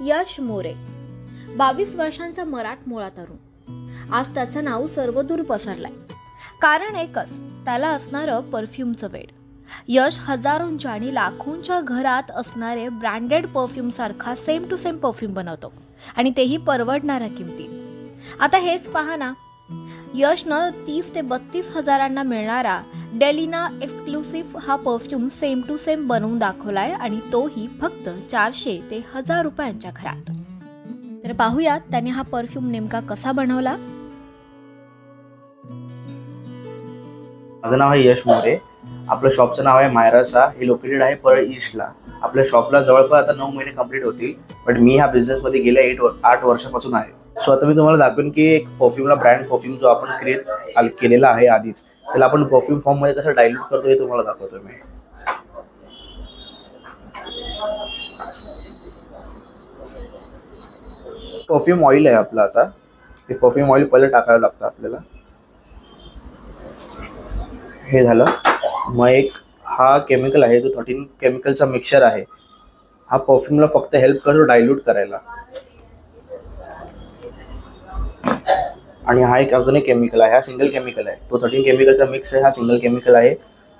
यश मोरे 22 वर्षांचा मराठमोळा तरुण। आज त्याचं नाव सर्वदूर पसरलंय। कारण एकच, त्याला असणारं परफ्यूमचं वेड। यश हजारोंच्या आणि लाखोंच्या घरात असणारे ब्रँडेड परफ्यूम सारखा सेम टू सेम परफ्यूम बनवतो, आणि तेही परवडणाऱ्या किमतीत। आता हेच पहा ना, यशनं 30 ते 32 हजारांना मिळणारा डेलिना एक्सक्लुसिव्ह हा परफ्यूम सेम टू सेम बनवून दाखवलाय, आणि तोही फक्त 400 ते 1000 रुपयांच्या घरात। तर पाहूयात त्याने हा परफ्यूम नेमका कसा बनवला। माझं नाव आहे यश मोरे। आपल्या शॉपचं नाव आहे मायरासा। हे लोकेटेड आहे परळ ईस्टला। आपल्या शॉपला जवळपास आता 9 महिने कंप्लीट होतील, पण मी ह्या बिझनेसमध्ये गेल्या 8 वर्षापासून आहे। सो आता मी तुम्हाला दाखवेन की एक परफ्यूमला ब्रँड परफ्यूम जो आपण क्रिएट केलेला आहे आधीच, त्याला आपण परफ्यूम फॉर्म मध्ये कसं डायल्यूट करतो हे तुम्हाला दाखवतो मी। परफ्यूम ऑइल आहे आपला। आता हे परफ्यूम ऑइल पहिले टाकावं लागतं आपल्याला। हे झालं। मग एक हा केमिकल आहे, जो 13 केमिकलचा मिक्सचर आहे। हा परफ्यूमला फक्त हेल्प करतो डायल्यूट करायला। आणि हा एक अजून एक केमिकल आहे, हा सिंगल केमिकल आहे। तो 13 केमिकलचा मिक्स आहे, हा सिंगल केमिकल आहे।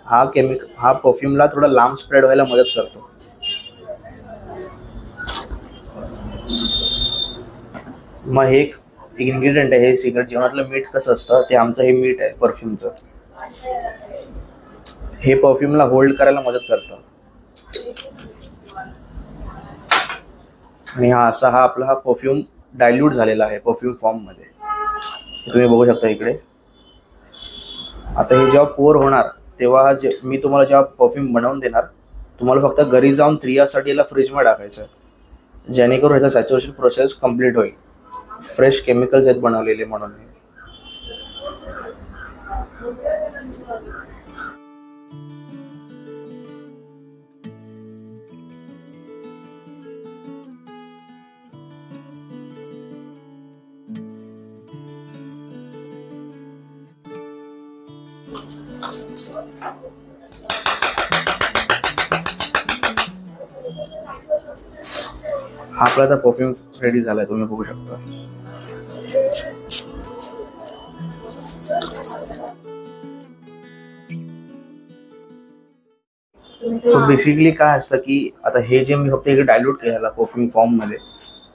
हा परफ्यूमला थोडा लांब स्प्रेड व्हायला मदत करतो। मग हे एक इन्ग्रेडियंट आहे, हे सिगरेट जेवणातलं मीठ कसं असतं ते आमचं हे मीठ आहे परफ्यूमचं। हे परफ्यूमला होल्ड करायला मदत करतं। आणि हा आपला परफ्यूम डायल्यूट झालेला आहे परफ्यूम फॉर्म मध्ये, तुम्ही बघू शकता इकडे। आता हे जेव्हा पोर होणार तेव्हा मी तुम्हाला जेव्हा परफ्यूम बनवून देणार, तुम्हाला फक्त घरी जाऊन 3 तासासाठी याला फ्रीजमध्ये टाकायचं, जेणेकरून ह्याचा सॅच्युरेशन प्रोसेस कंप्लीट होईल। फ्रेश केमिकल्स आहेत बनवलेले म्हणून। हा आपला आता परफ्यूम रेडी झालाय, तुम्ही बघू शकता। सो बेसिकली काय असतं की आता हे जे मी फक्त इकडे डायल्यूट केलेला परफ्यूम फॉर्म मध्ये,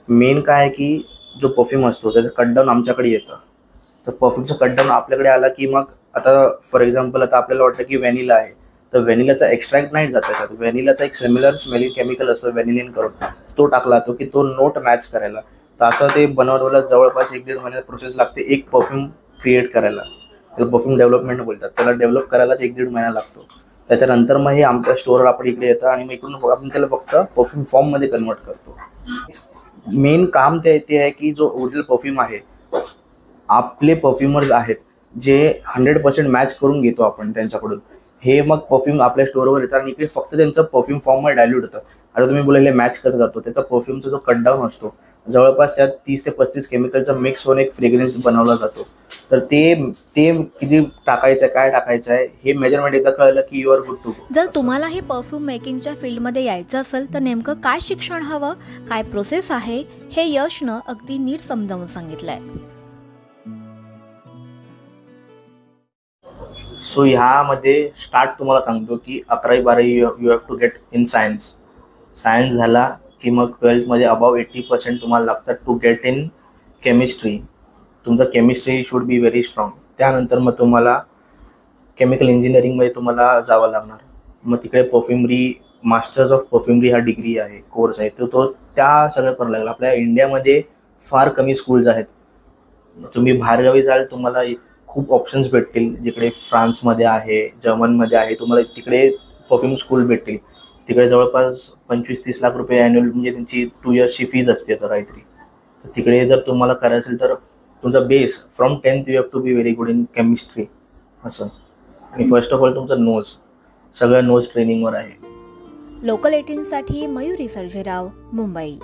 मेन काय आहे की जो परफ्यूम असतो त्याचं कट डाऊन आमच्याकडे येतं। तर परफ्यूमचं कट डाऊन आपल्याकडे आला की मग आता फॉर एक्झाम्पल आता आपल्याला वाटतं की व्हॅनिला आहे, तर व्हॅनिलाचा एक्स्ट्रॅक्ट नाही जात त्याच्यात। व्हॅनिलाचा एक सिमिलर स्मेलिंग केमिकल असतो व्हॅनिलिन करून, तो टाकला तो की तो नोट मॅच करायला। तर असं ते बनवायला जवळपास 1-1.5 महिन्याचा प्रोसेस लागते एक परफ्यूम क्रिएट करायला। त्याला परफ्यूम डेव्हलपमेंट बोलतात। त्याला डेव्हलप करायलाच 1-1.5 महिना लागतो। त्याच्यानंतर मग हे आमच्या स्टोअरवर आपण इकडे येतं, आणि मग इकडून आपण त्याला फक्त परफ्यूम फॉर्म मध्ये कन्वर्ट करतो। मेन काम ते आहे की जो ओरिजिनल परफ्यूम आहे, आपले परफ्युमर्स आहेत जे 100% मॅच करून घेतो आपण त्यांच्याकडून। हे मग परफ्यूम आपल्या स्टोअरवर येतात आणि इकडे फक्त त्यांचं परफ्यूम फॉर्म मध्ये डायल्यूट होतं। आता तुम्ही बोलले मॅच कसं करतो, त्याचा परफ्यूमचा जो कट डाऊन असतो, जवळपास त्यात 30 ते 35 केमिकलचा मिक्स होऊन एक फ्रेग्रन्स बनवला जातो। तर ते किती टाकायचं आहे, काय टाकायचं आहे, हे मेजरमेंट एकदा कळलं की you are good to go. जर तुम्हाला हे परफ्यूम मेकिंगच्या फील्डमध्ये यायचं असेल तर नेमकं काय शिक्षण हवं, काय प्रोसेस आहे, हे यशनं अगदी नीट समजावून सांगितलंय। सो ह्यामध्ये स्टार्ट तुम्हाला सांगतो की 11वी-12वी you have to get in science झाला की मग 12th मध्ये अबाव 80% तुम्हाला लागतात टू गेट इन केमिस्ट्री। तुमचं chemistry should be very strong. त्यानंतर मग तुम्हाला केमिकल इंजिनिअरिंगमध्ये तुम्हाला जावं लागणार। मग तिकडे परफ्युमरी, मास्टर्स ऑफ परफ्युमरी हा डिग्री आहे, कोर्स आहे, तर तो त्या सगळं करावं लागेल। आपल्या इंडियामध्ये फार कमी स्कूल्स आहेत। तुम्ही बाहेरगावी जाल, तुम्हाला खूप ऑप्शन्स भेटतील, जिकडे फ्रान्समध्ये आहे, जर्मनमध्ये आहे, तुम्हाला तिकडे परफ्यूम स्कूल भेटतील। तिकडे जवळपास 25-30 लाख रुपये ॲन्युअल, म्हणजे त्यांची 2 इयर्सची फीज असते असं काहीतरी। तर तिकडे जर तुम्हाला करायचं असेल तर तुमचा base from 10th you have to be very good in chemistry असं। आणि फर्स्ट ऑफ ऑल तुमचं सगळं नोज ट्रेनिंगवर आहे। लोकल 18 साठी मयुरी सर्जेराव, मुंबई।